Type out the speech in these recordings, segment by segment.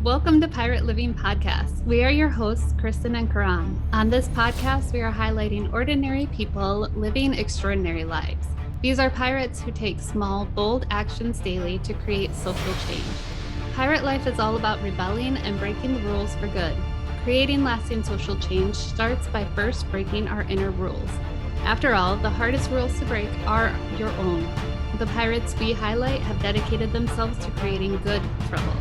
Welcome to Pirate Living Podcast. We are your hosts, Kristen and Karan. On this podcast, we are highlighting ordinary people living extraordinary lives. These are pirates who take small, bold actions daily to create social change. Pirate life is all about rebelling and breaking the rules for good. Creating lasting social change starts by first breaking our inner rules. After all, the hardest rules to break are your own. The pirates we highlight have dedicated themselves to creating good trouble.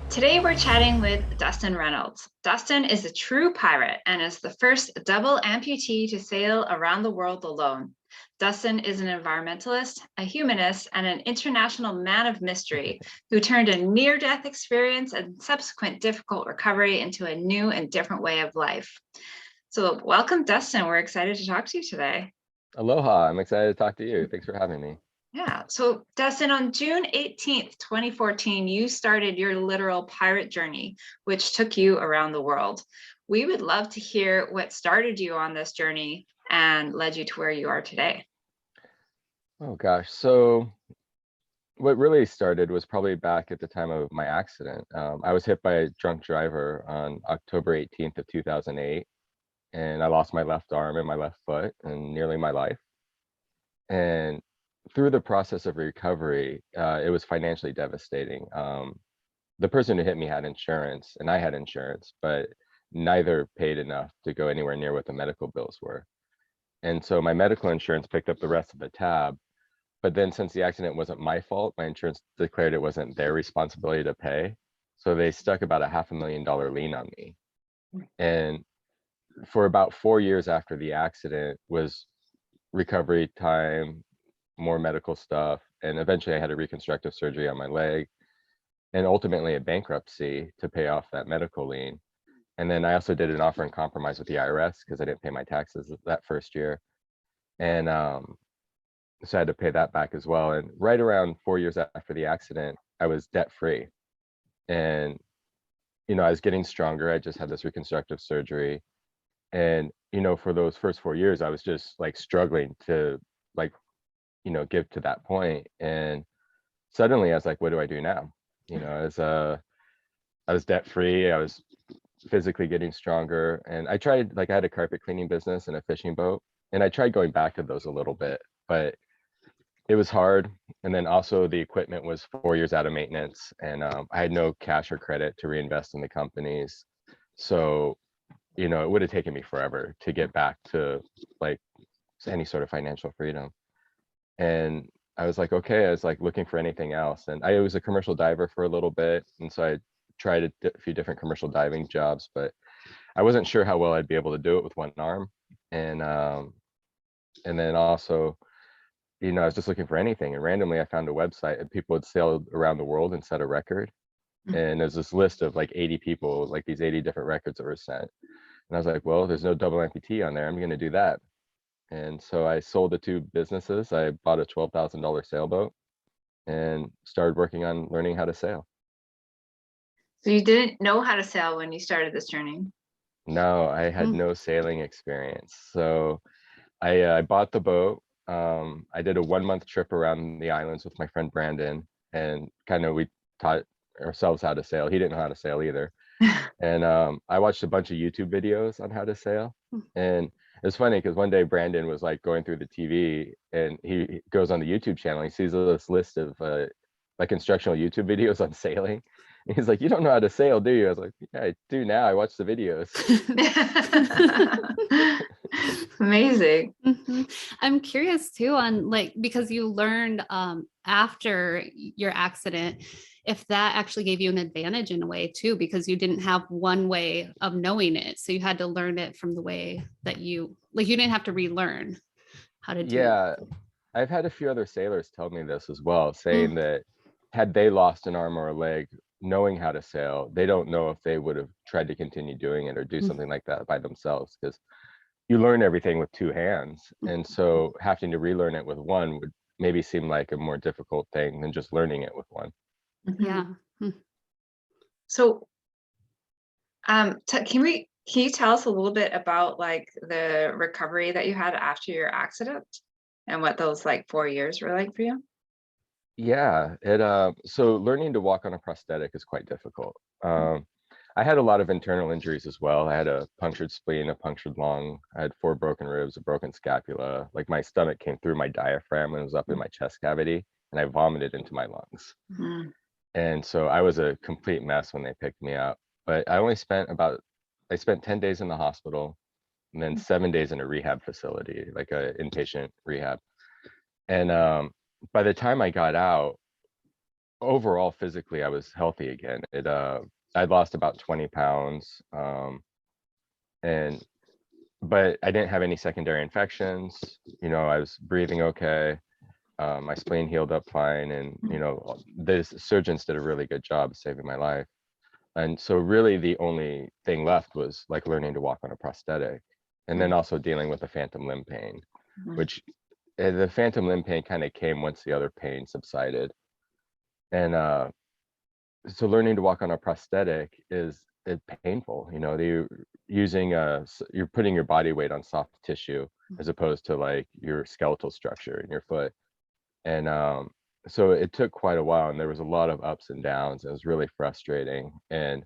Today we're chatting with Dustin Reynolds. Dustin is a true pirate and is the first double amputee to sail around the world alone. Dustin is an environmentalist, a humanist, and an international man of mystery who turned a near-death experience and subsequent difficult recovery into a new and different way of life. So welcome, Dustin. We're excited to talk to you today. Aloha, I'm excited to talk to you. Thanks for having me. Yeah, so Dustin, on June 18th, 2014, you started your literal pirate journey, which took you around the world. We would love to hear what started you on this journey and led you to where you are today. Oh gosh, so what really started was probably back at the time of my accident. I was hit by a drunk driver on October 18th of 2008, and I lost my left arm and my left foot and nearly my life. And through the process of recovery, it was financially devastating. The person who hit me had insurance and I had insurance, but neither paid enough to go anywhere near what the medical bills were. And so my medical insurance picked up the rest of the tab. But then since the accident wasn't my fault, my insurance declared it wasn't their responsibility to pay. So they stuck about $500,000 lien on me. And for about 4 years after the accident was recovery time, more medical stuff, and eventually I had a reconstructive surgery on my leg and ultimately a bankruptcy to pay off that medical lien. And then I also did an offer in compromise with the IRS because I didn't pay my taxes that first year. And so I had to pay that back as well. And right around 4 years after the accident, I was debt free. And, I was getting stronger. I just had this reconstructive surgery. And, for those first 4 years, I was just like struggling to give to that point. And suddenly I was like, what do I do now? I was debt free. I was physically getting stronger. And I tried, I had a carpet cleaning business and a fishing boat. And I tried going back to those a little bit, but it was hard. And then also the equipment was 4 years out of maintenance, and I had no cash or credit to reinvest in the companies. So, it would have taken me forever to get back to any sort of financial freedom. And I was like, okay, I was looking for anything else. And I was a commercial diver for a little bit. And so I tried a few different commercial diving jobs, but I wasn't sure how well I'd be able to do it with one arm. And then also, I was just looking for anything. And randomly I found a website and people had sailed around the world and set a record. And there's this list of 80 people, these 80 different records that were set. And I was like, well, there's no double amputee on there. I'm going to do that. And so I sold the two businesses. I bought a $12,000 sailboat and started working on learning how to sail. So you didn't know how to sail when you started this journey? No, I had no sailing experience. So I bought the boat. I did a 1-month trip around the islands with my friend Brandon, and we taught ourselves how to sail. He didn't know how to sail either. And I watched a bunch of YouTube videos on how to sail. And it's funny because one day Brandon was going through the TV, and he goes on the YouTube channel. He sees this list of instructional YouTube videos on sailing. And he's like, "You don't know how to sail, do you?" I was like, "Yeah, I do now. I watch the videos." Amazing. Mm-hmm. I'm curious too on because you learned after your accident, if that actually gave you an advantage in a way too, because you didn't have one way of knowing it. So you had to learn it from the way that you didn't have to relearn how to do it. Yeah, I've had a few other sailors tell me this as well, saying that had they lost an arm or a leg knowing how to sail, they don't know if they would have tried to continue doing it or do something like that by themselves, because you learn everything with two hands. And so having to relearn it with one would maybe seem like a more difficult thing than just learning it with one. Yeah. So can you tell us a little bit about the recovery that you had after your accident and what those 4 years were like for you? Yeah, so learning to walk on a prosthetic is quite difficult. I had a lot of internal injuries as well. I had a punctured spleen, a punctured lung. I had 4 broken ribs, a broken scapula. Like my stomach came through my diaphragm and was up in my chest cavity, and I vomited into my lungs. Mhm. And so I was a complete mess when they picked me up. But I spent 10 days in the hospital and then 7 days in a rehab facility, like a inpatient rehab. And by the time I got out, overall physically I was healthy again. I'd lost about 20 pounds. And but I didn't have any secondary infections. I was breathing okay. My spleen healed up fine, and the surgeons did a really good job saving my life. And so really the only thing left was like learning to walk on a prosthetic, and then also dealing with the phantom limb pain, Mhm. which the phantom limb pain kind of came once the other pain subsided. And so learning to walk on a prosthetic is painful. You're putting your body weight on soft tissue as opposed to like your skeletal structure in your foot. And so it took quite a while, and there was a lot of ups and downs. It was really frustrating. And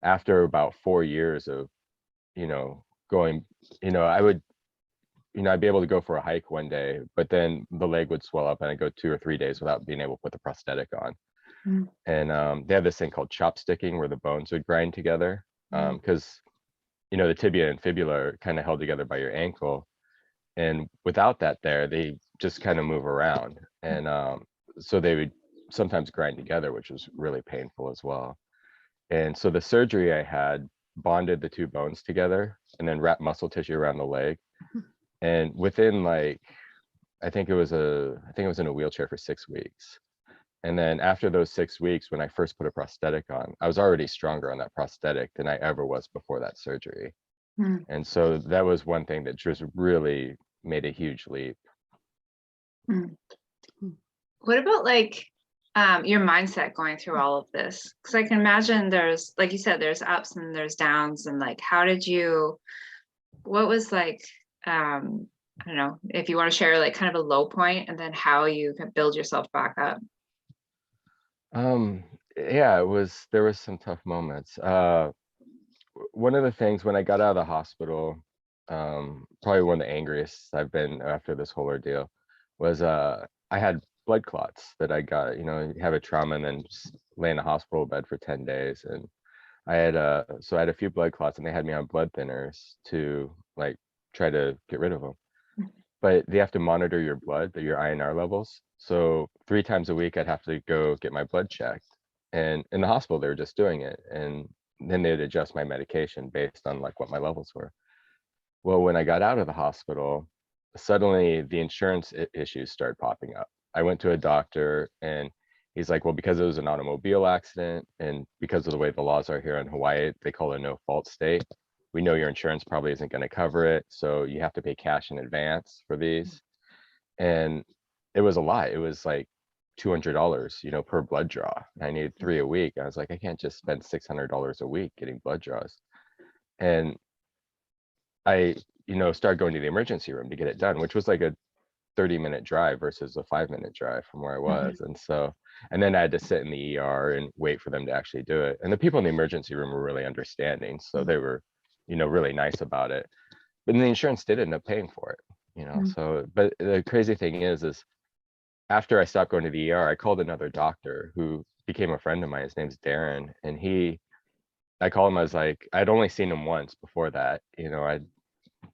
after about 4 years of going, I'd be able to go for a hike one day, but then the leg would swell up and I'd go 2 or 3 days without being able to put the prosthetic on. Mhm. And they have this thing called chopsticking where the bones would grind together, because the tibia and fibula are kind of held together by your ankle, and without that there, they just kind of move around. And so they would sometimes grind together, which was really painful as well. And so the surgery I had bonded the 2 bones together and then wrapped muscle tissue around the leg. And within like, I think I was in a wheelchair for 6 weeks. And then after those 6 weeks, when I first put a prosthetic on, I was already stronger on that prosthetic than I ever was before that surgery. Mhm. And so that was one thing that just really made a huge leap. Mhm. What about like your mindset going through all of this? Because I can imagine there's, like you said, there's ups and there's downs, and like what was like I don't know if you want to share like kind of a low point and then how you can build yourself back up. Yeah, there was some tough moments. One of the things when I got out of the hospital, probably one of the angriest I've been after this whole ordeal, was I had blood clots that I got. You have a trauma and then just lay in a hospital bed for 10 days. And I had a few blood clots, and they had me on blood thinners to like try to get rid of them. But they have to monitor your blood, your INR levels. So 3 times a week, I'd have to go get my blood checked. And in the hospital, they were just doing it. And then they'd adjust my medication based on like what my levels were. Well, when I got out of the hospital, suddenly the insurance issues started popping up. I went to a doctor, and he's like, well, because it was an automobile accident and because of the way the laws are here in Hawaii, they call it a no fault state. We know your insurance probably isn't going to cover it, so you have to pay cash in advance for these. And it was a lot. It was like $200, per blood draw. I needed 3 a week. I was like, I can't just spend $600 a week getting blood draws. And I, started going to the emergency room to get it done, which was like a 30-minute drive versus a 5-minute drive from where I was. And then I had to sit in the ER and wait for them to actually do it. And the people in the emergency room were really understanding. So they were, really nice about it. But the insurance did end up paying for it. So, but the crazy thing is after I stopped going to the ER, I called another doctor who became a friend of mine. His name's Darren. And I called him, I was like, I'd only seen him once before that.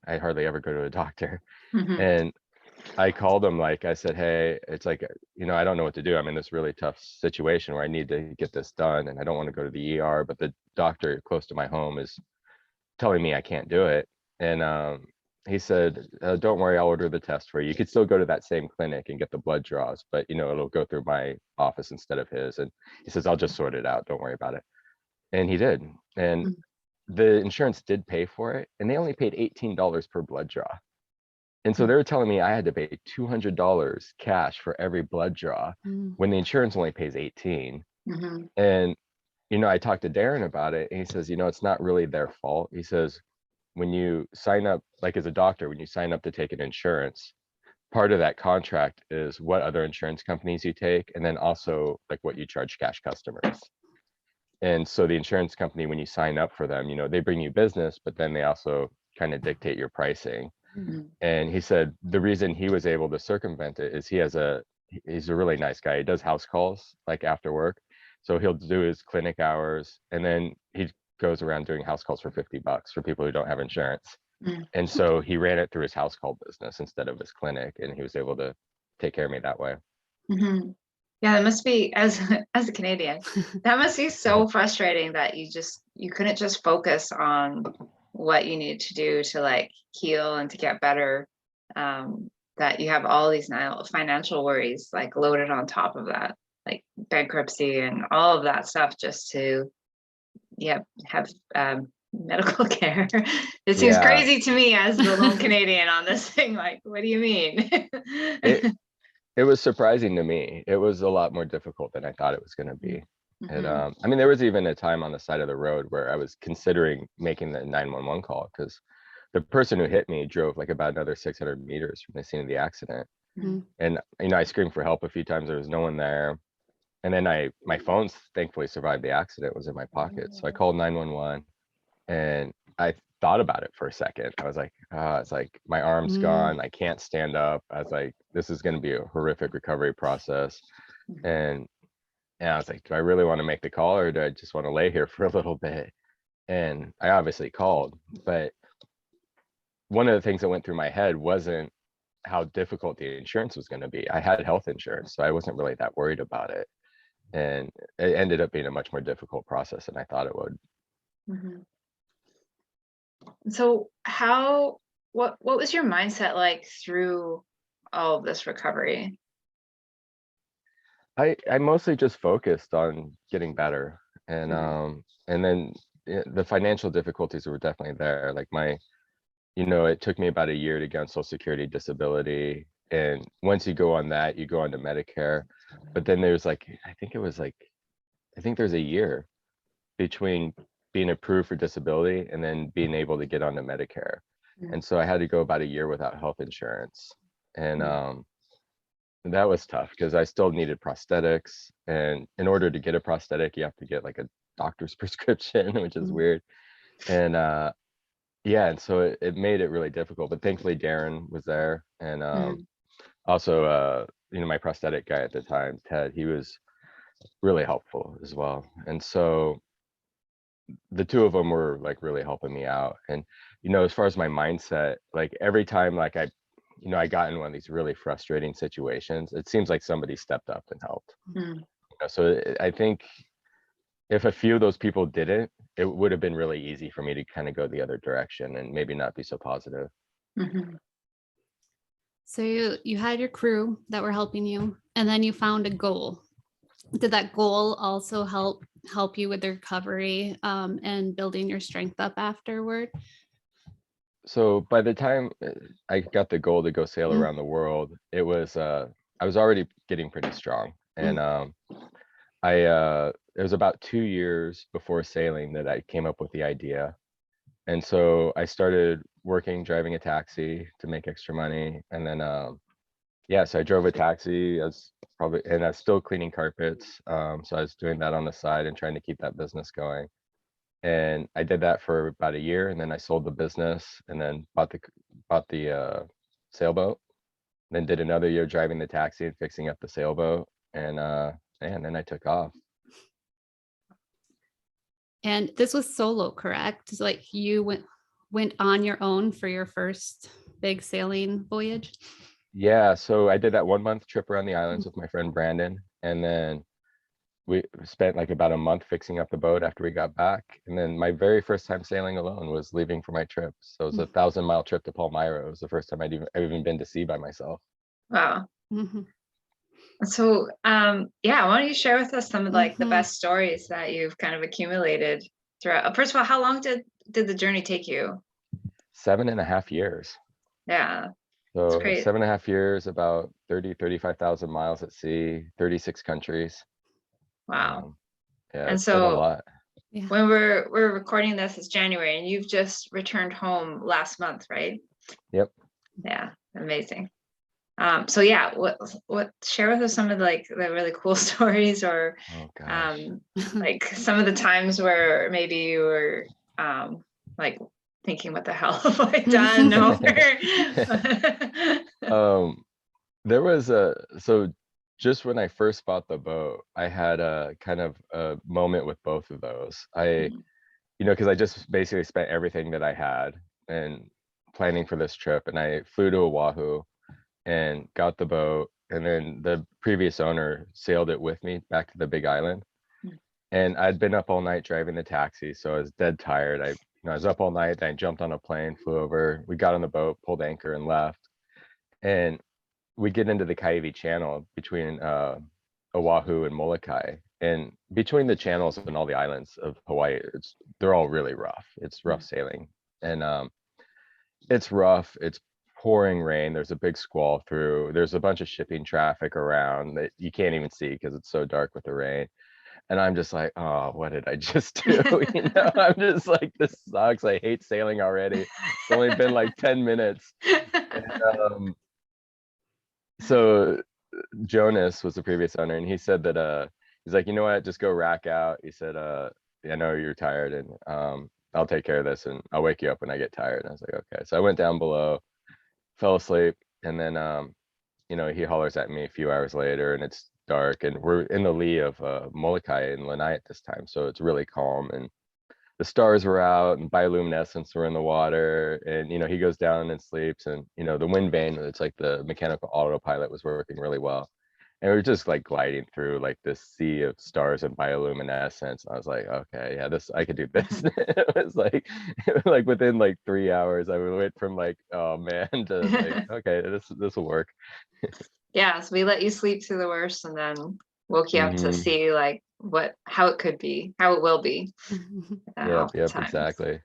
I hardly ever go to a doctor. Mhm. And I called him, like I said, hey, it's like, I don't know what to do. I'm in this really tough situation where I need to get this done, and I don't want to go to the ER, but the doctor close to my home is telling me I can't do it. And he said, don't worry, I'll order the test for you. You could still go to that same clinic and get the blood draws, but it'll go through my office instead of his. And he says, I'll just sort it out. Don't worry about it. And he did. And the insurance did pay for it, and they only paid $18 per blood draw. And so they were telling me I had to pay $200 cash for every blood draw when the insurance only pays 18. Mhm. And, I talked to Darren about it, and he says, it's not really their fault. He says, when you sign up, like as a doctor, when you sign up to take an insurance, part of that contract is what other insurance companies you take, and then also like what you charge cash customers. And so the insurance company, when you sign up for them, they bring you business, but then they also kind of dictate your pricing. Mhm. And he said the reason he was able to circumvent it is he's a really nice guy. He does house calls like after work. So he'll do his clinic hours, and then he goes around doing house calls for $50 for people who don't have insurance. Mm. And so he ran it through his house call business instead of his clinic, and he was able to take care of me that way. Mhm. Yeah, that must be, as a Canadian, that must be so frustrating that you couldn't just focus on what you needed to do to like heal and to get better. That you have all these now financial worries like loaded on top of that, like bankruptcy and all of that stuff, just to have medical care. It seems Yeah, crazy to me as the lone Canadian on this thing. Like, what do you mean? it it was surprising to me. It was a lot more difficult than I thought it was going to be. Mhm. I mean, there was even a time on the side of the road where I was considering making the 911 call because the person who hit me drove like about another 600 meters from the scene of the accident. Mm. And I screamed for help a few times. There was no one there. And then my phone thankfully survived the accident. It was in my pocket. So I called 911, and I thought about it for a second. I was like, it's like my arm's gone. I can't stand up. I was like, this is going to be a horrific recovery process. And I was like, do I really want to make the call, or do I just want to lay here for a little bit? And I obviously called, but one of the things that went through my head wasn't how difficult the insurance was going to be. I had health insurance, so I wasn't really that worried about it. And it ended up being a much more difficult process than I thought it would. Mhm. So what was your mindset like through all of this recovery? I mostly just focused on getting better, Mhm. and then the financial difficulties were definitely there. Like it took me about a year to get on Social Security disability, and once you go on that, you go on to Medicare. But then there's like I think there's a year between being approved for disability and then being able to get onto Medicare. Mhm. And so I had to go about a year without health insurance. And Mhm. that was tough because I still needed prosthetics. And in order to get a prosthetic, you have to get like a doctor's prescription, which is weird. And yeah, and so it made it really difficult. But thankfully Darren was there. And Mhm. also my prosthetic guy at the time, Ted, he was really helpful as well. And so the two of them were like really helping me out. And as far as my mindset, like every time like I got in one of these really frustrating situations, it seems like somebody stepped up and helped. Mhm. So I think if a few of those people didn't, it would have been really easy for me to kind of go the other direction and maybe not be so positive. Mhm. So you had your crew that were helping you, and then you found a goal. Did that goal also help you with the recovery and building your strength up afterward? So by the time I got the goal to go sail Mm. around the world, I was already getting pretty strong. And it was about 2 years before sailing that I came up with the idea. And so I started working, driving a taxi to make extra money. And then, so I drove a taxi. I was still cleaning carpets. So I was doing that on the side and trying to keep that business going. And I did that for about a year, and then I sold the business, and then bought the sailboat. Then did another year driving the taxi and fixing up the sailboat, and then I took off. And this was solo, correct? Like you went on your own for your first big sailing voyage? Yeah, so I did that 1 month trip around the islands with my friend Brandon, and then we spent like about a month fixing up the boat after we got back. And then my very first time sailing alone was leaving for my trip. So it was a 1,000-mile trip to Palmyra. It was the first time I've even been to sea by myself. Wow. Mm-hmm. So, why don't you share with us some of like the Mm-hmm. best stories that you've kind of accumulated throughout? First of all, how long did the journey take you? 7.5 years. Yeah, it's So great. 7.5 years, about 35,000 miles at sea, 36 countries. Wow. Yeah, And it's been a so lot. Yeah. when we're recording this, it's January, and you've just returned home last month, right? Yep. Yeah, amazing. So yeah, what share with us some of like the really cool stories, or Oh gosh. like some of the times where maybe you were like thinking, what the hell have I done? There was so just when I first bought the boat, I had a kind of a moment with both of those. Because I just basically spent everything that I had and planning for this trip, and I flew to Oahu and got the boat, and then the previous owner sailed it with me back to the Big Island. And I'd been up all night driving the taxi, so I was dead tired. I was up all night, then I jumped on a plane, flew over, we got on the boat, pulled anchor and left. And we get into the Kaiwi Channel between Oahu and Molokai. And between the channels and all the islands of Hawaii, they're all really rough. It's rough sailing. And it's rough. It's pouring rain. There's a big squall through. There's a bunch of shipping traffic around that you can't even see because it's so dark with the rain. And I'm just like, oh, what did I just do? I'm just like, this sucks. I hate sailing already. It's only been like 10 minutes. And, so Jonas was the previous owner, and he said that he's like, you know what, just go rack out. He said, I know you're tired, and I'll take care of this, and I'll wake you up when I get tired. And I was like, okay. So I went down below, fell asleep, and then he hollers at me a few hours later, and it's dark, and we're in the lee of Molokai and Lanai at this time, so it's really calm, and the stars were out and bioluminescence were in the water, and he goes down and sleeps, and the wind vane, it's like the mechanical autopilot was working really well, and we were just like gliding through like this sea of stars and bioluminescence. I was like, okay, yeah, this, I could do this. It was like within like 3 hours I went from like, oh man, to like, okay, this will work. Yeah, so we let you sleep through the worst and then woke you up to Mhm. see like how it could be, how it will be. Yep, Times. exactly.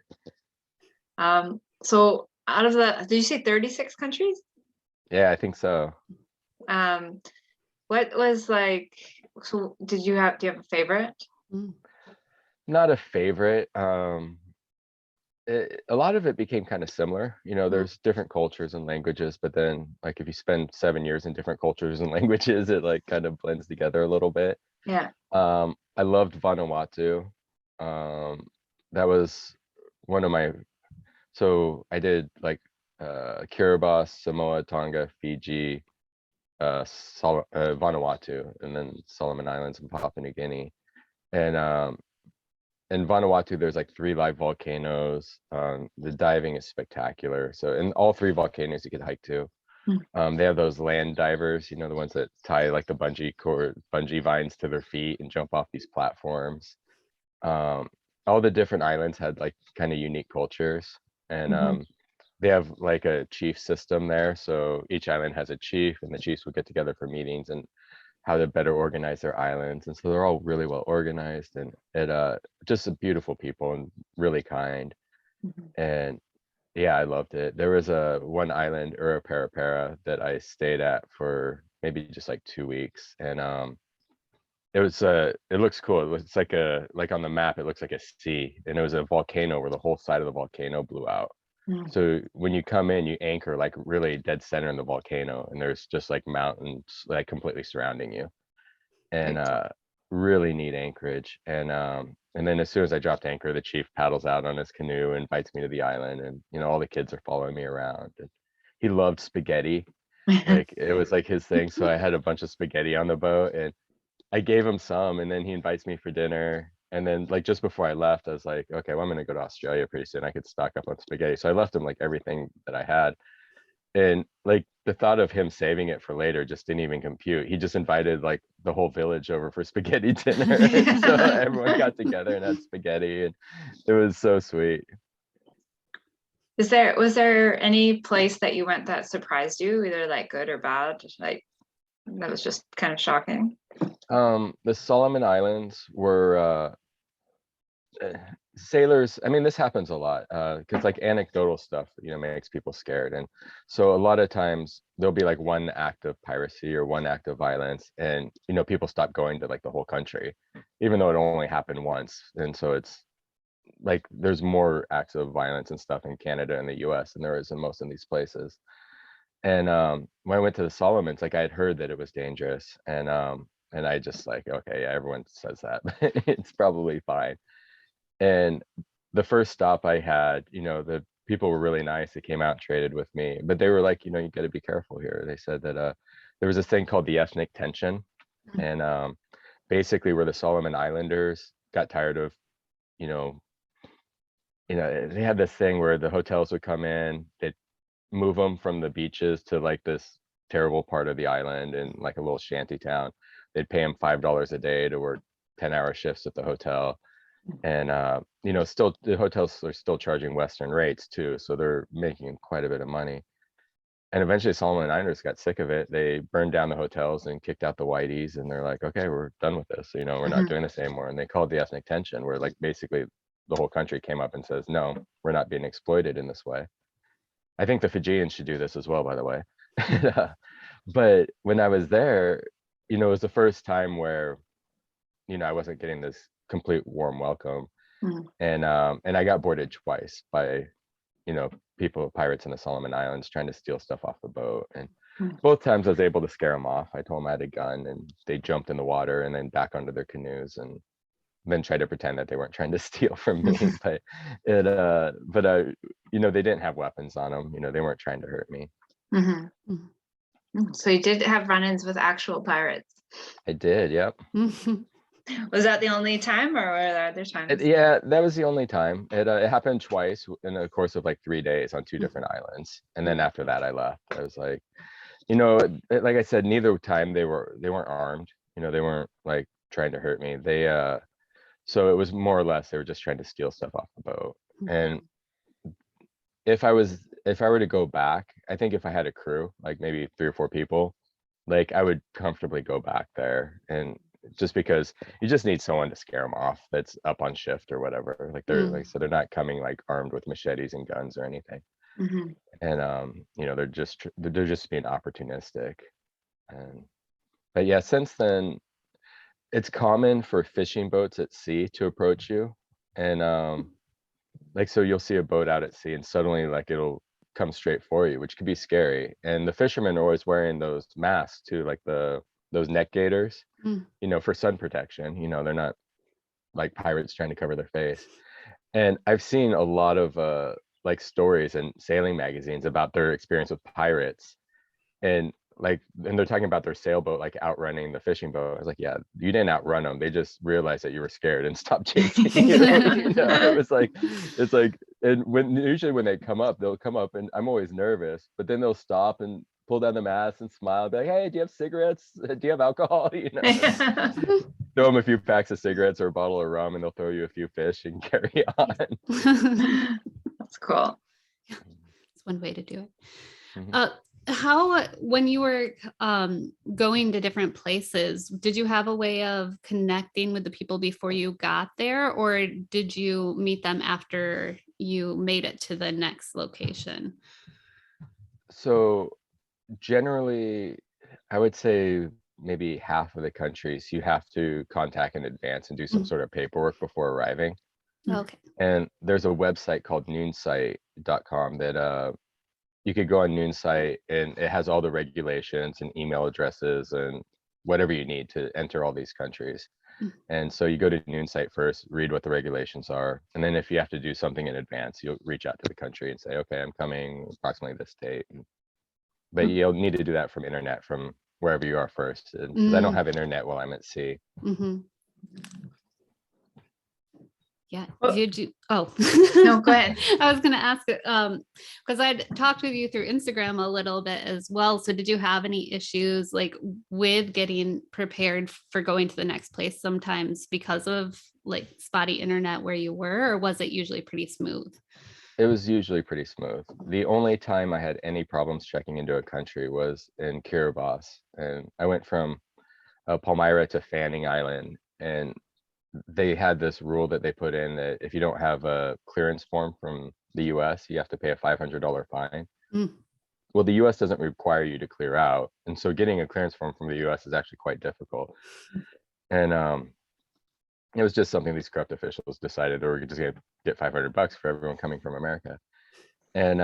So out of did you say 36 countries? Yeah, I think so. What was like, so do you have a favorite? Not a favorite. A lot of it became kind of similar. There's different cultures and languages, but then like if you spend 7 years in different cultures and languages, it like kind of blends together a little bit. Yeah. I loved Vanuatu. That was one of my, so I did like Kiribati, Samoa, Tonga, Fiji, Vanuatu, and then Solomon Islands and Papua New Guinea. And in Vanuatu, there's like 3 live volcanoes. The diving is spectacular. So in all 3 volcanoes you could hike to. They have those land divers, the ones that tie like the bungee vines to their feet and jump off these platforms. All the different islands had like kind of unique cultures, and they have like a chief system there. So each island has a chief, and the chiefs would get together for meetings and how to better organize their islands. And so they're all really well organized, and it just a beautiful people and really kind. And yeah, I loved it. There was one island, Uraparapara, that I stayed at for maybe just like 2 weeks, and it looks cool. It's like on the map, it looks like a sea, and it was a volcano where the whole side of the volcano blew out. So when you come in, you anchor like really dead center in the volcano, and there's just like mountains like completely surrounding you, and really neat anchorage. And then as soon as I dropped anchor, the chief paddles out on his canoe and invites me to the island, and all the kids are following me around. And he loved spaghetti, like it was like his thing. So I had a bunch of spaghetti on the boat, and I gave him some, and then he invites me for dinner. And then like just before I left, I was like, okay, well, I'm gonna go to Australia pretty soon. I could stock up on spaghetti. So I left him like everything that I had. And like the thought of him saving it for later just didn't even compute. He just invited like the whole village over for spaghetti dinner. So everyone got together and had spaghetti, and it was so sweet. Was there any place that you went that surprised you, either like good or bad? Like that was just kind of shocking. The Solomon Islands were sailors. I mean, this happens a lot because like anecdotal stuff, makes people scared. And so a lot of times there'll be like one act of piracy or one act of violence, and people stop going to like the whole country, even though it only happened once. And so it's like there's more acts of violence and stuff in Canada and the US than there is in most of these places. And when I went to the Solomons, like I had heard that it was dangerous, and I just like, okay, yeah, everyone says that, but it's probably fine. And the first stop I had, the people were really nice. They came out and traded with me, but they were like, you got to be careful here. They said that there was this thing called the ethnic tension, and basically where the Solomon Islanders got tired of, you know, they had this thing where the hotels would come in, they'd move them from the beaches to like this terrible part of the island in like a little shanty town. They'd pay them $5 a day to work 10-hour shifts at the hotel. And still the hotels are still charging Western rates too, so they're making quite a bit of money. And eventually Solomon Islanders got sick of it. They burned down the hotels and kicked out the whiteys, and they're like, okay, we're done with this. We're not doing this anymore. And they called the ethnic tension, where like basically the whole country came up and says, no, we're not being exploited in this way. I think the Fijians should do this as well, by the way. But when I was there, it was the first time where, I wasn't getting this complete warm welcome. And I got boarded twice by, people, pirates in the Solomon Islands trying to steal stuff off the boat. And both times I was able to scare them off. I told them I had a gun, and they jumped in the water and then back onto their canoes and then tried to pretend that they weren't trying to steal from me. But they didn't have weapons on them. They weren't trying to hurt me. So you did have run-ins with actual pirates? I did, yep. Was that the only time, or were there other times? Yeah, that was the only time. It happened twice in the course of like 3 days on 2 different islands, and then after that I left. I was like, like I said, neither time they weren't armed. They weren't like trying to hurt me. So it was more or less they were just trying to steal stuff off the boat. And if I were to go back, I think if I had a crew, like maybe 3 or 4 people, like I would comfortably go back there. And just because you just need someone to scare them off that's up on shift or whatever. Like so they're not coming like armed with machetes and guns or anything. And they're just being opportunistic. But yeah, since then it's common for fishing boats at sea to approach you. And so you'll see a boat out at sea and suddenly like it'll come straight for you, which could be scary. And the fishermen are always wearing those masks too, like those neck gaiters, for sun protection. They're not like pirates trying to cover their face. And I've seen a lot of like stories in sailing magazines about their experience with pirates, and they're talking about their sailboat like outrunning the fishing boat. I was like, yeah, you didn't outrun them. They just realized that you were scared and stopped chasing you. It's like, and usually when they come up, they'll come up, and I'm always nervous, but then they'll stop and pull down the mask and smile, be like, hey, do you have cigarettes? Do you have alcohol? Throw them a few packs of cigarettes or a bottle of rum, and they'll throw you a few fish and carry on. That's cool. It's one way to do it. How, when you were going to different places, did you have a way of connecting with the people before you got there, or did you meet them after you made it to the next location? So generally, I would say maybe half of the countries you have to contact in advance and do some sort of paperwork before arriving. Okay. And there's a website called noonsite.com that you could go on Noonsite, and it has all the regulations and email addresses and whatever you need to enter all these countries. And so you go to Noonsite first, read what the regulations are, and then if you have to do something in advance, you'll reach out to the country and say, okay, I'm coming approximately this date. But you'll need to do that from internet, from wherever you are first, because I don't have internet while I'm at sea. Yeah. Did you? Oh, no, go ahead. I was going to ask it because I'd talked with you through Instagram a little bit as well. So did you have any issues like with getting prepared for going to the next place sometimes because of like spotty internet where you were, or was it usually pretty smooth? It was usually pretty smooth. The only time I had any problems checking into a country was in Kiribati, and I went from Palmyra to Fanning Island, and they had this rule that they put in that if you don't have a clearance form from the US, you have to pay a $500 fine. Well, the US doesn't require you to clear out, and so getting a clearance form from the US is actually quite difficult. And it was just something these corrupt officials decided, or we're just gonna get $500 for everyone coming from America. And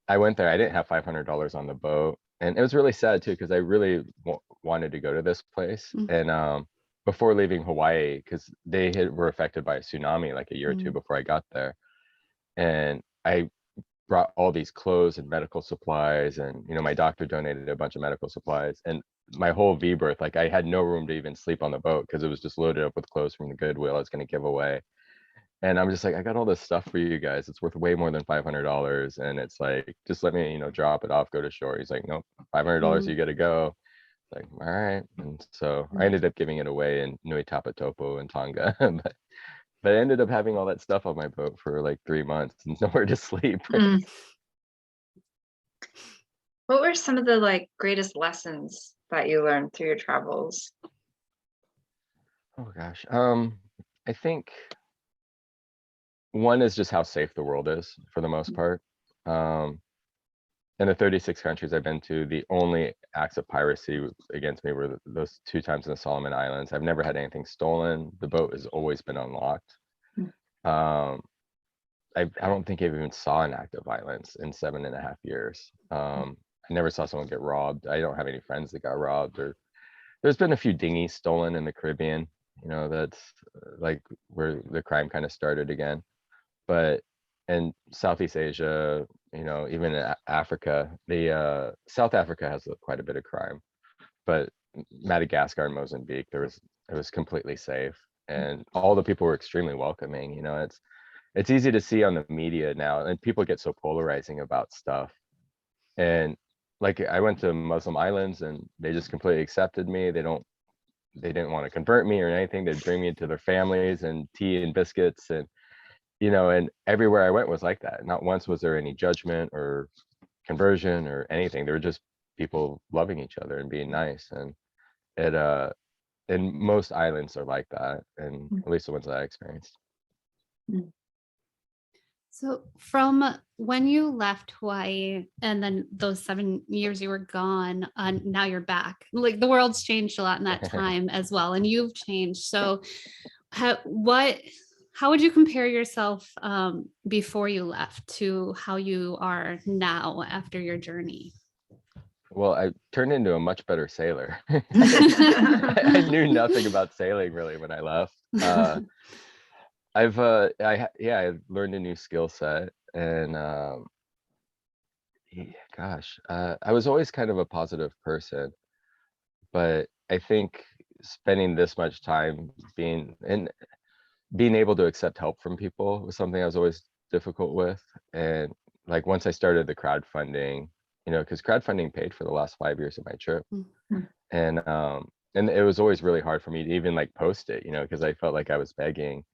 I went there. I didn't have $500 on the boat, and it was really sad too because I really wanted to go to this place. And before leaving Hawaii, because were affected by a tsunami like a year or two before I got there, and I brought all these clothes and medical supplies, and my doctor donated a bunch of medical supplies, and my whole V-berth, like I had no room to even sleep on the boat because it was just loaded up with clothes from the Goodwill I was going to give away. And I'm just like, I got all this stuff for you guys. It's worth way more than $500. And it's like, just let me, drop it off, go to shore. He's like, nope, $500, you got to go. It's like, all right. And so I ended up giving it away in Nui Tapatopo and Tonga. but I ended up having all that stuff on my boat for like 3 months and nowhere to sleep. What were some of the greatest lessons that you learned through your travels? Oh gosh. I think one is just how safe the world is for the most part. In the 36 countries I've been to, the only acts of piracy against me were those 2 times in the Solomon Islands. I've never had anything stolen. The boat has always been unlocked. I don't think I've even saw an act of violence in 7.5 years. I never saw someone get robbed. I don't have any friends that got robbed. Or there's been a few dinghies stolen in the Caribbean. That's like where the crime kind of started again. But in Southeast Asia, even in Africa, South Africa has quite a bit of crime, but Madagascar and Mozambique, it was completely safe, and all the people were extremely welcoming. It's easy to see on the media now, and people get so polarizing about stuff. And like I went to Muslim islands, and they just completely accepted me. They didn't want to convert me or anything. They'd bring me to their families and tea and biscuits, and and everywhere I went was like that. Not once was there any judgment or conversion or anything. There were just people loving each other and being nice. And and most islands are like that, and at least the ones that I experienced. So from when you left Hawaii and then those 7 years you were gone, now you're back. Like the world's changed a lot in that time as well, and you've changed. So how would you compare yourself before you left to how you are now after your journey? Well, I turned into a much better sailor. I knew nothing about sailing really when I left. I learned a new skill set, and I was always kind of a positive person, but I think spending this much time being able to accept help from people was something I was always difficult with. And like once I started the crowdfunding, because crowdfunding paid for the last 5 years of my trip, and it was always really hard for me to even like post it, because I felt like I was begging.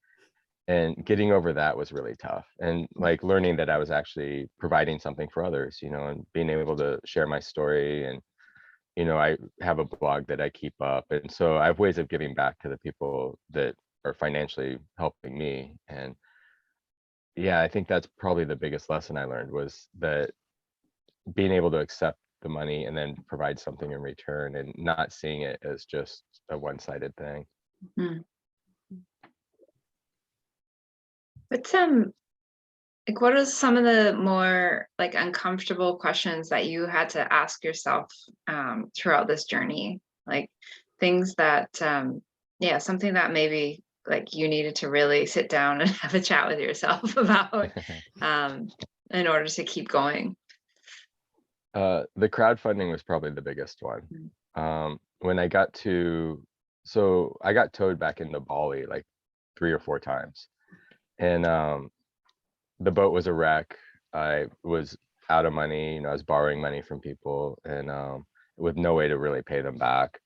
And getting over that was really tough, and like learning that I was actually providing something for others, and being able to share my story. And I have a blog that I keep up, and so I have ways of giving back to the people that are financially helping me. And yeah, I think that's probably the biggest lesson I learned, was that being able to accept the money and then provide something in return, and not seeing it as just a one-sided thing. What are some of the more uncomfortable questions that you had to ask yourself throughout this journey? Like things that something that maybe you needed to really sit down and have a chat with yourself about in order to keep going? The crowdfunding was probably the biggest one. When I got towed back into Bali like 3 or 4 times, and the boat was a wreck. I was out of money. I was borrowing money from people, and with no way to really pay them back.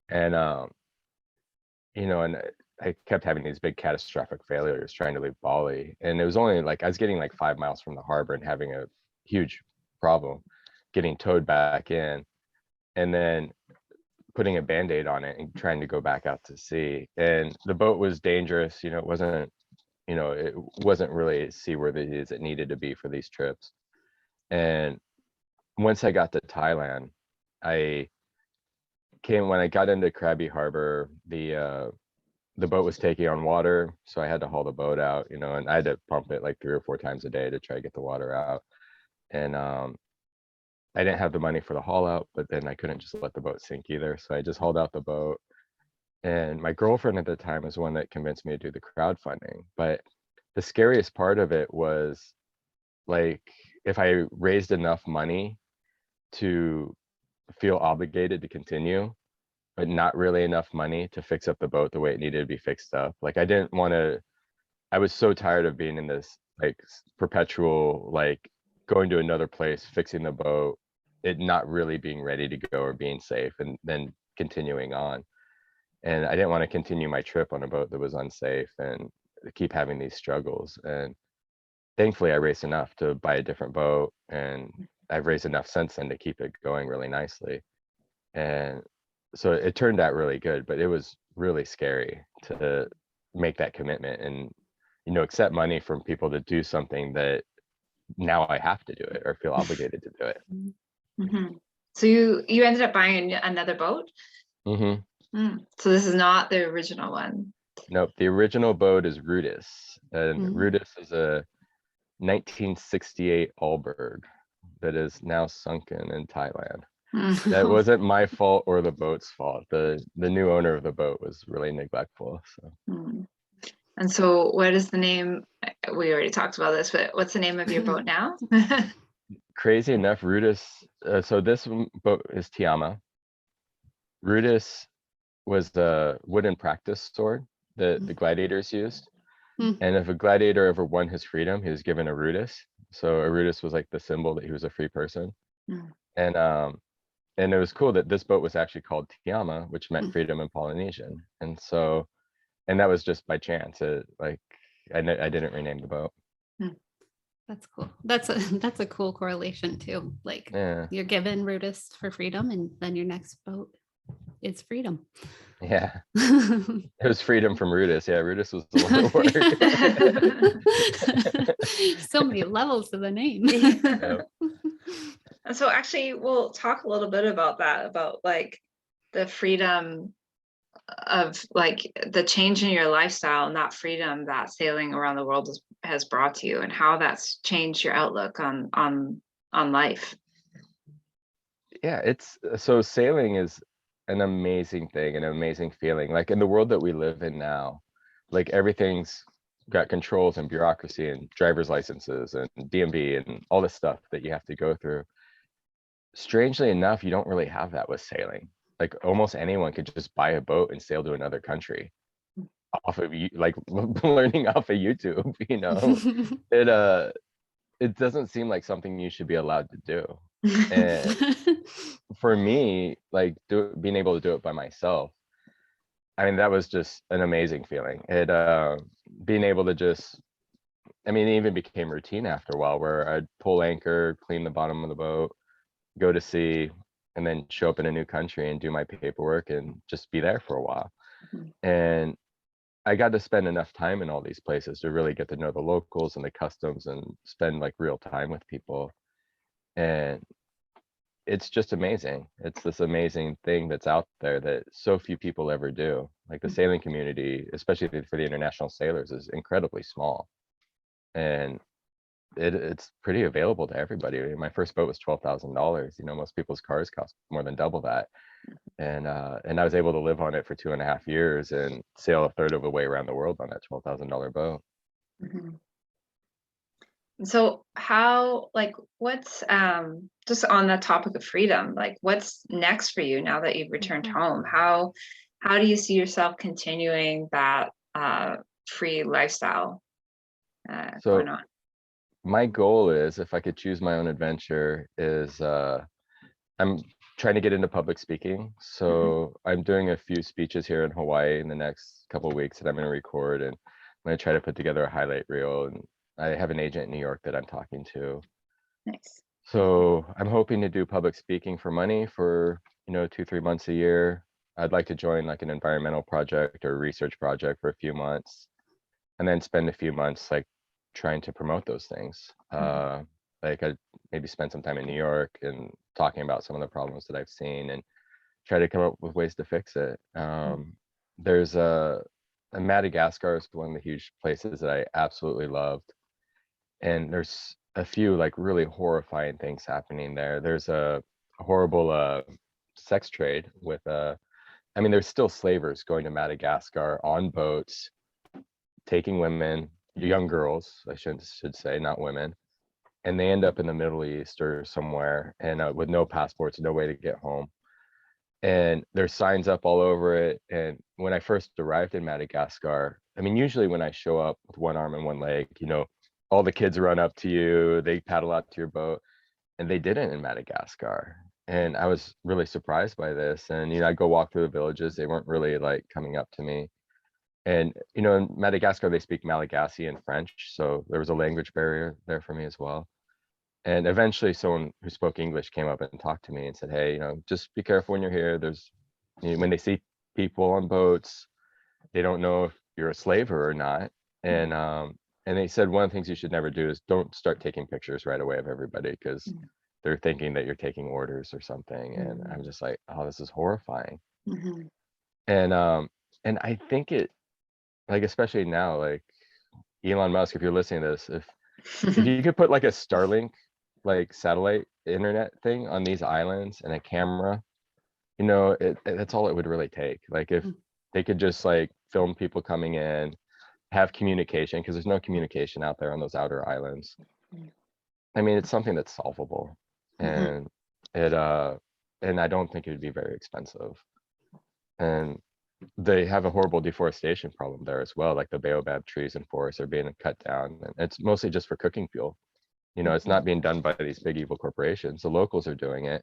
And and I kept having these big catastrophic failures trying to leave Bali. And it was only like I was getting like 5 miles from the harbor and having a huge problem getting towed back in, and then putting a Band-Aid on it and trying to go back out to sea. And the boat was dangerous. It wasn't really seaworthy as it needed to be for these trips. And once I got to Thailand, when I got into Krabi Harbor, the boat was taking on water, so I had to haul the boat out, and I had to pump it like 3 or 4 times a day to try to get the water out. And I didn't have the money for the haul out, but then I couldn't just let the boat sink either. So I just hauled out the boat. And my girlfriend at the time was one that convinced me to do the crowdfunding. But the scariest part of it was, like, if I raised enough money to feel obligated to continue, but not really enough money to fix up the boat the way it needed to be fixed up. Like, I didn't want to, I was so tired of being in this like perpetual, like, going to another place, fixing the boat, it not really being ready to go or being safe, and then continuing on. And I didn't want to continue my trip on a boat that was unsafe and keep having these struggles. And thankfully I raised enough to buy a different boat, and I've raised enough since then to keep it going really nicely. And so it turned out really good, but it was really scary to make that commitment and, you know, accept money from people to do something that now I have to do it or feel obligated to do it. Mm-hmm. So you ended up buying another boat? Mm-hmm. So this is not the original one. Nope. The original boat is Rudis, and Rudis is a 1968 Allberg that is now sunken in Thailand. That wasn't my fault or the boat's fault. The new owner of the boat was really neglectful. So. And so what is the name? We already talked about this, but what's the name of your boat now? Crazy enough, Rudis, so this boat is Tiama. Rudis was the wooden practice sword that the gladiators used. And if a gladiator ever won his freedom, he was given a Rudis. So a Rudis was like the symbol that he was a free person. And it was cool that this boat was actually called Tiama, which meant freedom in Polynesian. And so, and that was just by chance. Like, I didn't rename the boat. That's cool. That's a cool correlation too. Like, you're given Rudis for freedom, and then your next boat is freedom. Yeah. It was freedom from Rudis. Yeah, Rudis was the word. So many levels to the name. And so actually we'll talk a little bit about that, about like the freedom of like the change in your lifestyle and that freedom that sailing around the world has brought to you, and how that's changed your outlook on life. Yeah, so sailing is an amazing thing, an amazing feeling. Like, in the world that we live in now, like, everything's got controls and bureaucracy and driver's licenses and DMV and all this stuff that you have to go through. Strangely enough, you don't really have that with sailing. Like, almost anyone could just buy a boat and sail to another country off of like learning off of YouTube, you know. It doesn't seem like something you should be allowed to do. And for me, like, being able to do it by myself, I mean, that was just an amazing feeling. Being able to just, I mean, it even became routine after a while, where I'd pull anchor, clean the bottom of the boat, go to sea, and then show up in a new country and do my paperwork and just be there for a while. And I got to spend enough time in all these places to really get to know the locals and the customs and spend like real time with people. And it's just amazing. It's this amazing thing that's out there that so few people ever do. Like, the sailing community, especially for the international sailors, is incredibly small. And it's pretty available to everybody. I mean, my first boat was $12,000. You know, most people's cars cost more than double that. And I was able to live on it for 2.5 years and sail a third of the way around the world on that $12,000 boat. So how, like, what's just on the topic of freedom, like, what's next for you now that you've returned home? How do you see yourself continuing that free lifestyle going on? My goal is, if I could choose my own adventure, is I'm trying to get into public speaking. So I'm doing a few speeches here in Hawaii in the next couple of weeks that I'm going to record, and I'm going to try to put together a highlight reel. And I have an agent in New York that I'm talking to. Nice. So I'm hoping to do public speaking for money for, 2-3 months a year. I'd like to join like an environmental project or research project for a few months, and then spend a few months like trying to promote those things. Like, I'd maybe spend some time in New York and talking about some of the problems that I've seen and try to come up with ways to fix it. There's Madagascar is one of the huge places that I absolutely loved. And there's a few like really horrifying things happening there. There's a horrible sex trade with I mean, there's still slavers going to Madagascar on boats, taking women, young girls, I should say, not women, and they end up in the Middle East or somewhere, and with no passports, no way to get home. And there's signs up all over it. And when I first arrived in Madagascar, I mean, usually when I show up with one arm and one leg, all the kids run up to you, they paddle out to your boat, and they didn't in Madagascar. And I was really surprised by this. And, I'd go walk through the villages. They weren't really like coming up to me. And, in Madagascar, they speak Malagasy and French. So there was a language barrier there for me as well. And eventually someone who spoke English came up and talked to me and said, hey, just be careful when you're here. There's, when they see people on boats, they don't know if you're a slaver or not. And they said one of the things you should never do is don't start taking pictures right away of everybody, because they're thinking that you're taking orders or something. And I'm just like, oh, this is horrifying. And I think it, like, especially now, like Elon Musk, if you're listening to this, if you could put like a Starlink like satellite internet thing on these islands and a camera, that's all it would really take. Like if they could just like film people coming in, have communication, because there's no communication out there on those outer islands. I mean, it's something that's solvable, and and I don't think it would be very expensive. And they have a horrible deforestation problem there as well. Like the baobab trees and forests are being cut down, and it's mostly just for cooking fuel. It's not being done by these big evil corporations. The locals are doing it,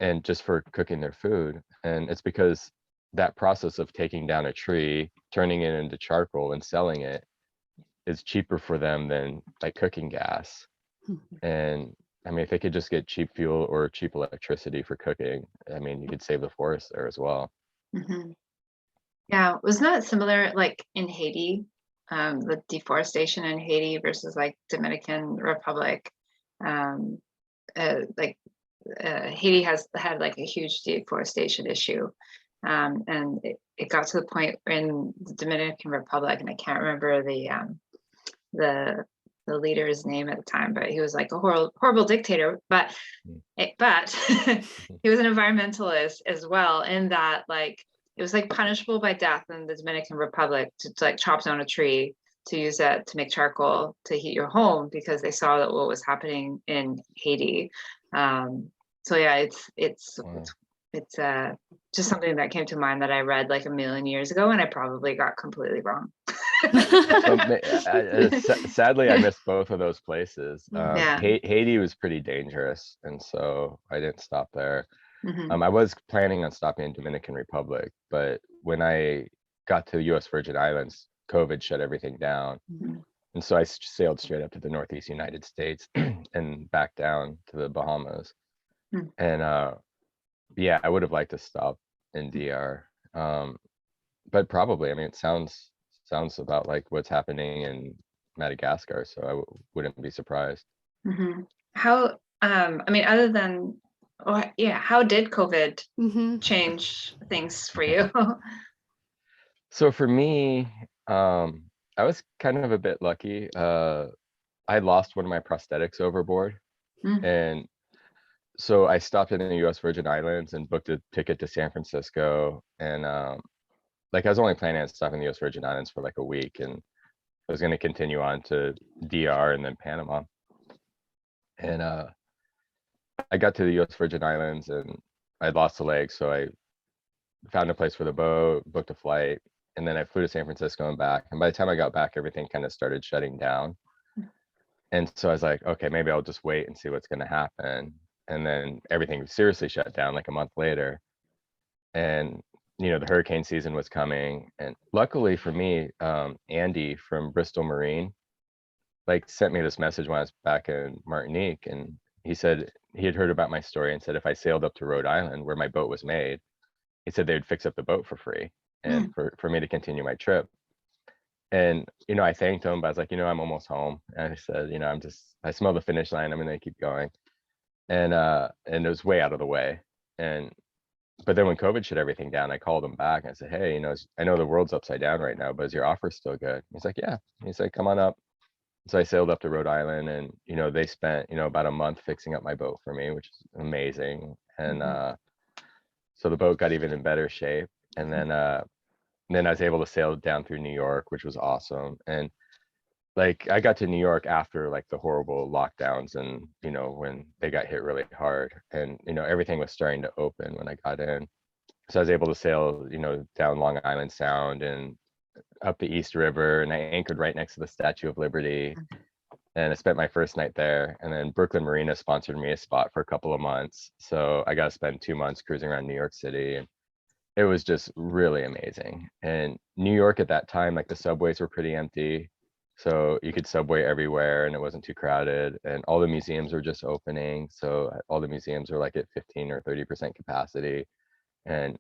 and just for cooking their food. And it's because that process of taking down a tree, turning it into charcoal and selling it is cheaper for them than like cooking gas. And I mean, if they could just get cheap fuel or cheap electricity for cooking, I mean, you could save the forest there as well. Yeah, wasn't that similar like in Haiti, the deforestation in Haiti versus like Dominican Republic? Haiti has had like a huge deforestation issue, and it got to the point in the Dominican Republic, and I can't remember the leader's name at the time, but he was like a horrible dictator, but he was an environmentalist as well, in that like it was like punishable by death in the Dominican Republic to like chop down a tree to use that to make charcoal to heat your home, because they saw that what was happening in Haiti. So yeah, it's just something that came to mind that I read like a million years ago, and I probably got completely wrong. Sadly, I missed both of those places. Yeah. Haiti was pretty dangerous, and so I didn't stop there. I was planning on stopping in Dominican Republic, but when I got to the U.S. Virgin Islands, COVID shut everything down. And so I sailed straight up to the Northeast United States and back down to the Bahamas. And yeah, I would have liked to stop in DR. But probably, I mean, it sounds about like what's happening in Madagascar, so I wouldn't be surprised. How, I mean, other than, how did COVID change things for you? So for me, I was kind of a bit lucky. I lost one of my prosthetics overboard. And so I stopped in the US Virgin Islands and booked a ticket to San Francisco. And like I was only planning on stopping in the US Virgin Islands for like a week, and I was going to continue on to DR and then Panama. And I got to the US Virgin Islands and I lost a leg. So I found a place for the boat, booked a flight, and then I flew to San Francisco and back. And by the time I got back, everything kind of started shutting down. And so I was like, okay, maybe I'll just wait and see what's going to happen. And then everything seriously shut down like a month later. And, the hurricane season was coming. And luckily for me, Andy from Bristol Marine, like sent me this message when I was back in Martinique. And he said he had heard about my story and said, if I sailed up to Rhode Island where my boat was made, he said they would fix up the boat for free and for me to continue my trip. And, I thanked him, but I was like, I'm almost home. And I said, I smell the finish line. I'm going to keep going. And it was way out of the way. But then when COVID shut everything down, I called him back and I said, hey, I know the world's upside down right now, but is your offer still good? He's like, yeah. He's like, come on up. So I sailed up to Rhode Island, and they spent about a month fixing up my boat for me, which is amazing. And so the boat got even in better shape. And then I was able to sail down through New York, which was awesome. And like I got to New York after like the horrible lockdowns, and when they got hit really hard, and everything was starting to open when I got in. So I was able to sail, down Long Island Sound and up the East River, and I anchored right next to the Statue of Liberty. And I spent my first night there. And then Brooklyn Marina sponsored me a spot for a couple of months. So I got to spend 2 months cruising around New York City. And it was just really amazing. And New York at that time, like the subways were pretty empty. So you could subway everywhere and it wasn't too crowded. And all the museums were just opening. So all the museums were like at 15 or 30% capacity. And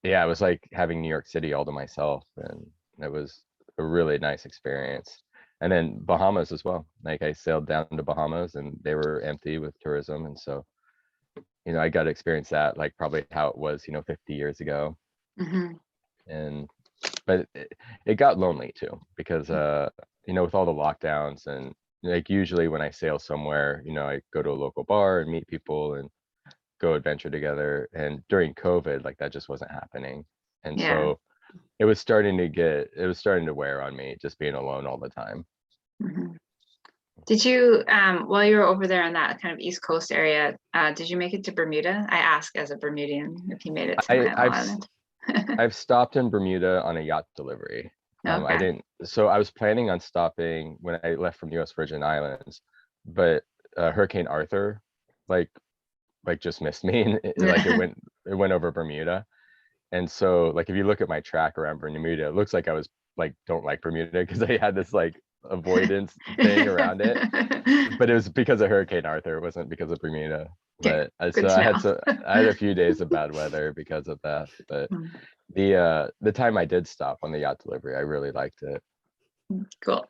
yeah, it was like having New York City all to myself. And it was a really nice experience. And then Bahamas as well. Like I sailed down to Bahamas and they were empty with tourism. And so, I got to experience that, like probably how it was, 50 years ago. And, but it got lonely too, because, with all the lockdowns, and like usually when I sail somewhere, I go to a local bar and meet people and go adventure together. And during COVID, like that just wasn't happening. And Yeah. so it was starting to wear on me, just being alone all the time. Did you, while you were over there in that kind of East Coast area, did you make it to Bermuda? I ask as a Bermudian if you made it to Mile Island. I've stopped in Bermuda on a yacht delivery. I Okay. didn't, so I was planning on stopping when I left from US Virgin Islands, but Hurricane Arthur, like just missed me, and it went over Bermuda. And so like if you look at my track around Bermuda, it looks like I was like don't like Bermuda, because I had this like avoidance thing around it. But it was because of Hurricane Arthur, it wasn't because of Bermuda. Okay, But good so to I had a few days of bad weather because of that. But the time I did stop on the yacht delivery, I really liked it. Cool.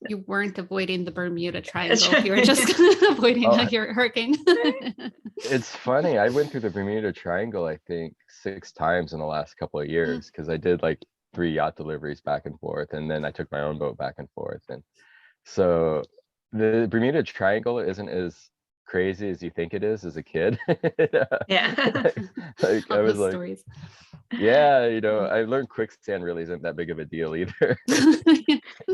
You weren't avoiding the Bermuda Triangle. You were just avoiding your hurricane. It's funny. I went through the Bermuda Triangle, I think 6 times in the last couple of years, because I did like 3 yacht deliveries back and forth, and then I took my own boat back and forth. And so the Bermuda Triangle isn't as crazy as you think it is as a kid. Yeah. like I was like, stories. Yeah, I learned quicksand really isn't that big of a deal either.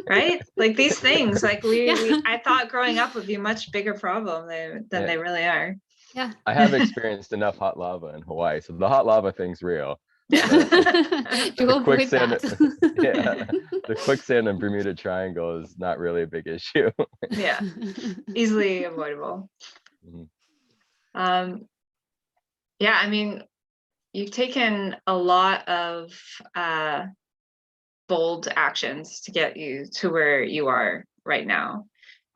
Right? Like these things, like I thought growing up would be a much bigger problem than they really are. Yeah. I have experienced enough hot lava in Hawaii, so the hot lava thing's real. Yeah. The quicksand, the quicksand and Bermuda Triangle is not really a big issue. Yeah, easily avoidable. Yeah, I mean, you've taken a lot of bold actions to get you to where you are right now.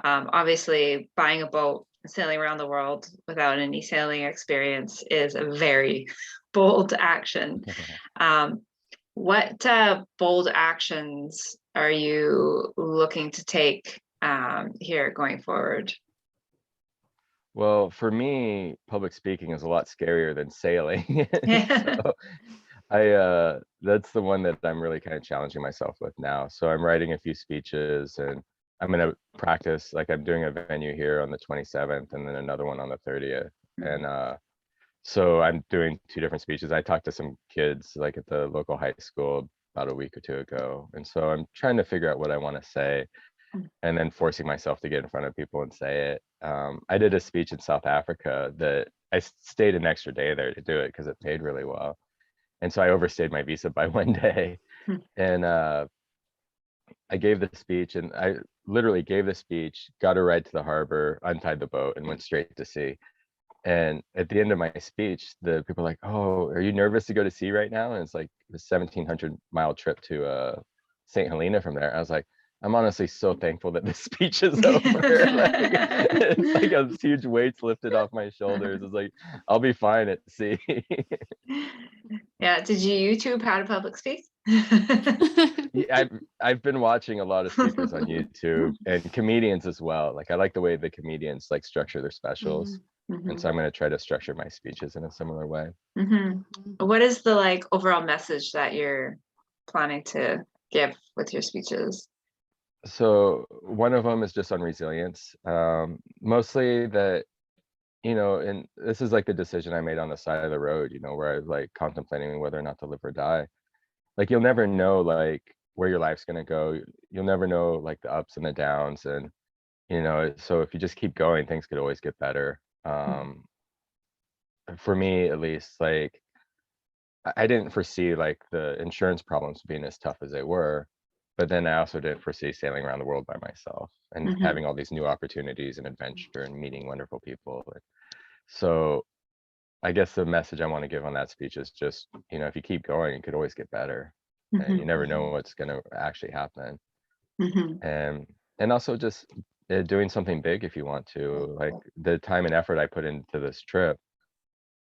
Obviously, buying a boat and sailing around the world without any sailing experience is a very bold action. What bold actions are you looking to take here going forward? Well, for me, public speaking is a lot scarier than sailing. So that's the one that I'm really kind of challenging myself with now. So I'm writing a few speeches, and I'm going to practice. Like I'm doing a venue here on the 27th and then another one on the 30th. And so I'm doing 2 different speeches. I talked to some kids like at the local high school about a week or 2 ago. And so I'm trying to figure out what I want to say, and then forcing myself to get in front of people and say it. I did a speech in South Africa that I stayed an extra day there to do it because it paid really well. And so I overstayed my visa by 1 day. And I gave the speech, and I literally gave the speech, got a ride to the harbor, untied the boat, and went straight to sea. And at the end of my speech, the people are like, "Oh, are you nervous to go to sea right now?" And it's like the 1,700-mile trip to St. Helena from there. I was like, I'm honestly so thankful that this speech is over. It's like a huge weight's lifted off my shoulders. It's like, I'll be fine at sea. Yeah. Did you YouTube how to public speak? Yeah, I've been watching a lot of speakers on YouTube and comedians as well. Like I like the way the comedians like structure their specials. And so I'm going to try to structure my speeches in a similar way. What is the like overall message that you're planning to give with your speeches? So one of them is just on resilience. Mostly that, and this is like the decision I made on the side of the road, where I was like contemplating whether or not to live or die. Like you'll never know like where your life's gonna go. You'll never know like the ups and the downs, and so if you just keep going, things could always get better. For me at least, like I didn't foresee like the insurance problems being as tough as they were, but then I also didn't foresee sailing around the world by myself and Mhm. having all these new opportunities and adventure and meeting wonderful people. So I guess the message I want to give on that speech is just, if you keep going, it could always get better. And you Mhm. never know what's going to actually happen. Mhm. And also just doing something big if you want to. Like the time and effort I put into this trip,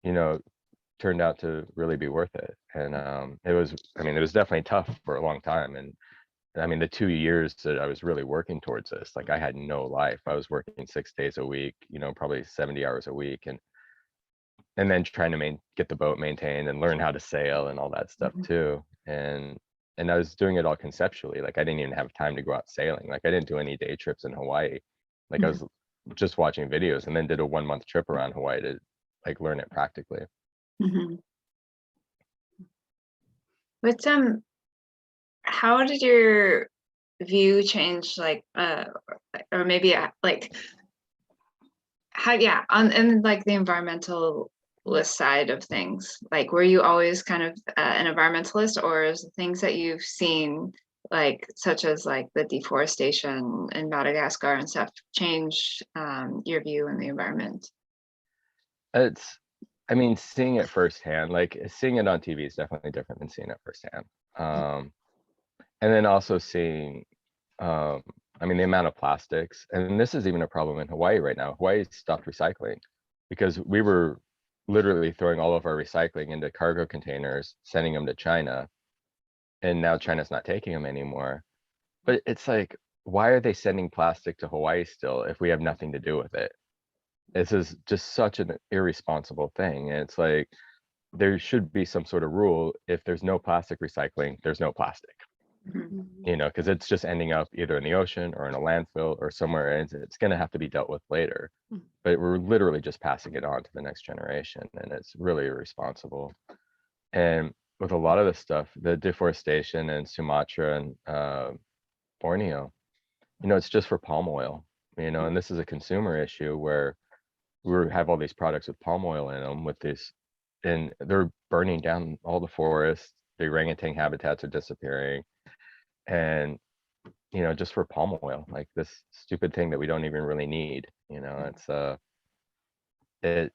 you know, turned out to really be worth it. And it was definitely tough for a long time. And I mean, the 2 years that I was really working towards this, like I had no life. I was working 6 days a week, probably 70 hours a week. And then trying to get the boat maintained and learn how to sail and all that stuff Mhm. too. And I was doing it all conceptually. Like I didn't even have time to go out sailing. Like I didn't do any day trips in Hawaii. Like I Mhm. was just watching videos and then did a 1 month trip around Hawaii to like learn it practically. Mhm. What's how did your view change, like or maybe like how, yeah, on and like the environmentalist side of things, like were you always kind of an environmentalist, or is the things that you've seen, like such as like the deforestation in Madagascar and stuff, change your view in the environment? It's, I mean, seeing it firsthand, like seeing it on TV is definitely different than seeing it firsthand. Um, and then also seeing, um, I mean, the amount of plastics, and this is even a problem in Hawaii right now. Hawaii stopped recycling because we were literally throwing all of our recycling into cargo containers, sending them to China, and now China's not taking them anymore. But it's like, why are they sending plastic to Hawaii still if we have nothing to do with it? This is just such an irresponsible thing. And it's like, there should be some sort of rule. If there's no plastic recycling, there's no plastic, Mhm. because it's just ending up either in the ocean or in a landfill or somewhere, and it's going to have to be dealt with later. But we're literally just passing it on to the next generation, and it's really irresponsible. And with a lot of the stuff, the deforestation in Sumatra and Borneo, it's just for palm oil, and this is a consumer issue where we have all these products with palm oil in them with this, and they're burning down all the forests. The orangutan habitats are disappearing, and just for palm oil, like this stupid thing that we don't even really need. It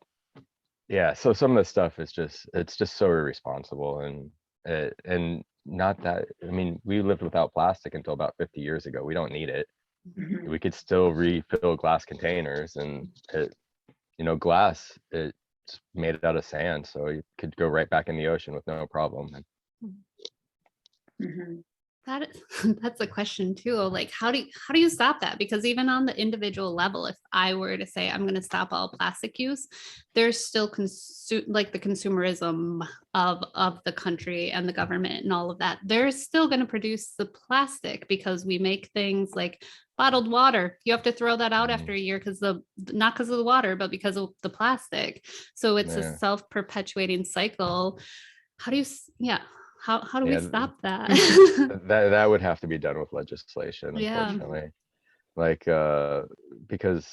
Yeah, so some of the stuff is it's just so irresponsible, and not that, I mean, we lived without plastic until about 50 years ago. We don't need it. Mhm. We could still refill glass containers, and glass, it's made out of sand, so you could go right back in the ocean with no problem. Mhm. That is, that's a question too. Like, how do you stop that? Because even on the individual level, if I were to say I'm going to stop all plastic use, there's still like the consumerism of the country and the government and all of that. They're still going to produce the plastic because we make things like bottled water. You have to throw that out after Mhm. a year because the not because of the water, but because of the plastic. So it's a Yeah, self-perpetuating cycle. How do you, yeah, how do we yeah, stop that? that would have to be done with legislation, Yeah. unfortunately. Like, because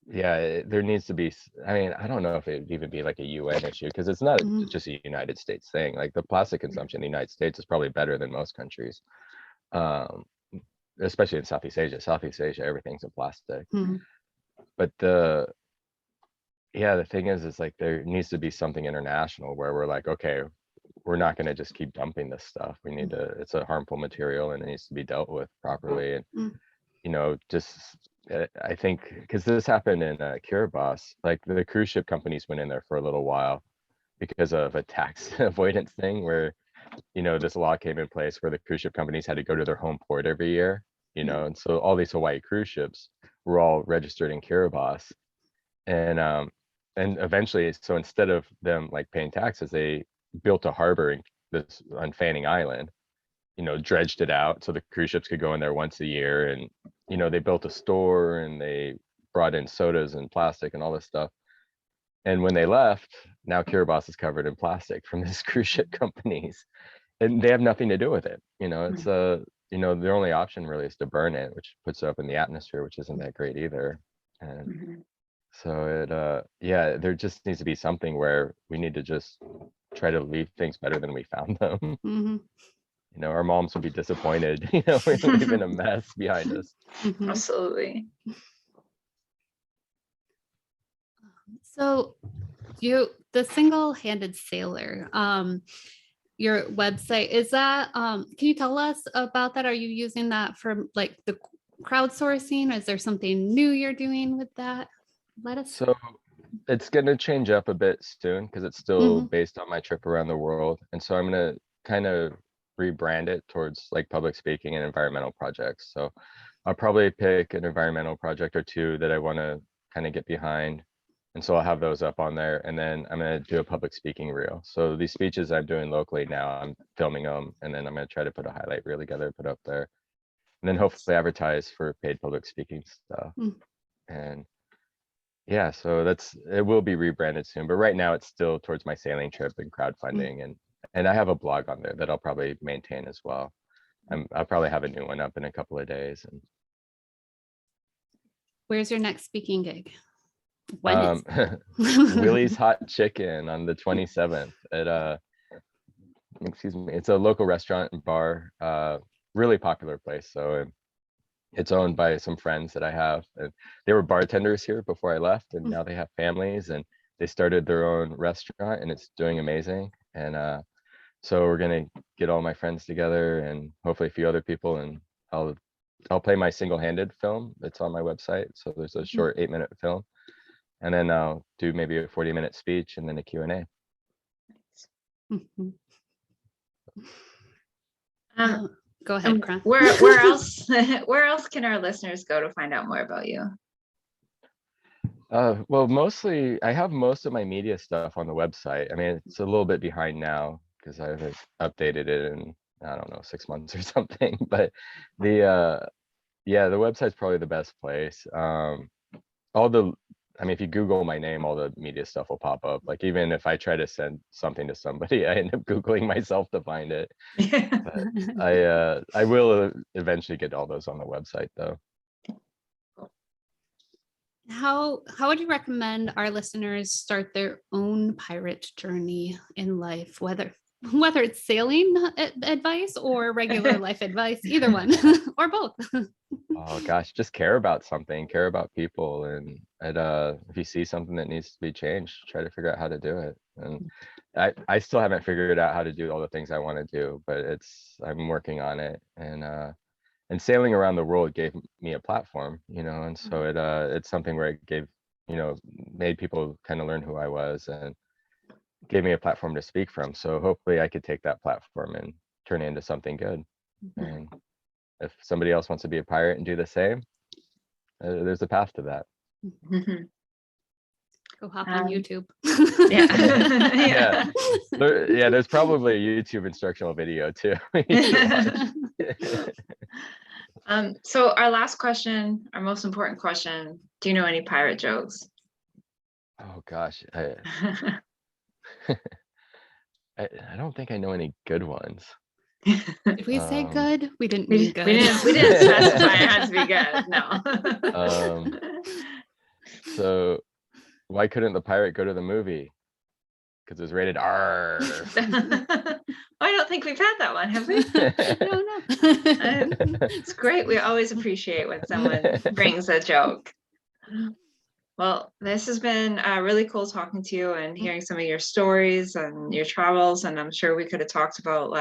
yeah, there needs to be. I mean, I don't know if it'd even be like a UN issue because it's not Mhm. just a United States thing. Like the plastic consumption in the United States is probably better than most countries, um, especially in Southeast Asia. Southeast Asia, everything's in plastic. Mhm. But the thing is like there needs to be something international where we're like, okay, we're not going to just keep dumping this stuff. We need to. It's a harmful material and it needs to be dealt with properly. And Mhm. just I think because this happened in Kiribati, like the cruise ship companies went in there for a little while because of a tax avoidance thing where, this law came in place where the cruise ship companies had to go to their home port every year, and so all these Hawaii cruise ships were all registered in Kiribati. And eventually, so instead of them like paying taxes, they built a harbor in this on Fanning Island, dredged it out so the cruise ships could go in there once a year. And, they built a store and they brought in sodas and plastic and all this stuff. And when they left, now Kiribati is covered in plastic from these cruise ship companies, and they have nothing to do with it. It's their only option really is to burn it, which puts it up in the atmosphere, which isn't that great either. And so there just needs to be something where we need to just try to leave things better than we found them. Our moms would be disappointed, we're leaving a mess behind us. Absolutely. So the single-handed sailor, your website, is that, can you tell us about that? Are you using that for like the crowdsourcing? Is there something new you're doing with that? Let us. So it's going to change up a bit soon because it's still based on my trip around the world. And so I'm going to kind of rebrand it towards like public speaking and environmental projects. So I'll probably pick an environmental project or two that I want to kind of get behind. And so I'll have those up on there. And then I'm going to do a public speaking reel. So these speeches I'm doing locally now, I'm filming them. And then I'm going to try to put a highlight reel together, put up there. And then hopefully advertise for paid public speaking stuff. And yeah, so it will be rebranded soon. But right now it's still towards my sailing trip and crowdfunding. And I have a blog on there that I'll probably maintain as well. I'll probably have a new one up in a couple of days. And where's your next speaking gig? Willie's Hot Chicken on the 27th at it's a local restaurant and bar, really popular place. So it's owned by some friends that I have, and they were bartenders here before I left, and now they have families and they started their own restaurant, and it's doing amazing. And so we're gonna get all my friends together and hopefully a few other people, and I'll play my single-handed film that's on my website. So there's a short 8-minute film. And then I'll do maybe a 40-minute speech and then a Q&A. Go ahead, Kron. Where else can our listeners go to find out more about you? Well, mostly I have most of my media stuff on the website. I mean, it's a little bit behind now because I haven't updated it in, I don't know, 6 months or something. But the website's probably the best place. If you Google my name, all the media stuff will pop up. Like even if I try to send something to somebody, I end up Googling myself to find it. But I will eventually get all those on the website though. How would you recommend our listeners start their own pirate journey in life, whether it's sailing advice or regular life advice, either one or both? Oh gosh, just care about something, care about people, and if you see something that needs to be changed, try to figure out how to do it. And I still haven't figured out how to do all the things I want to do, but I'm working on it. And sailing around the world gave me a platform, and so it's something where it gave, made people kind of learn who I was and gave me a platform to speak from. So hopefully I could take that platform and turn it into something good. And if somebody else wants to be a pirate and do the same, there's a path to that. Go hop on YouTube. There's probably a YouTube instructional video too. So our last question, our most important question, do you know any pirate jokes? Oh gosh, I don't think I know any good ones. Did we say good? We didn't mean good. We didn't specify it has to be good. No. So why couldn't the pirate go to the movie? Because it was rated R. I don't think we've had that one, have we? No. It's great. We always appreciate when someone brings a joke. Well, this has been really cool talking to you and hearing some of your stories and your travels. And I'm sure we could have talked about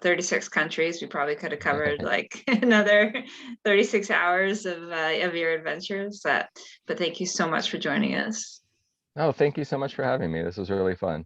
36 countries. We probably could have covered another 36 hours of your adventures. But thank you so much for joining us. Oh, thank you so much for having me. This was really fun.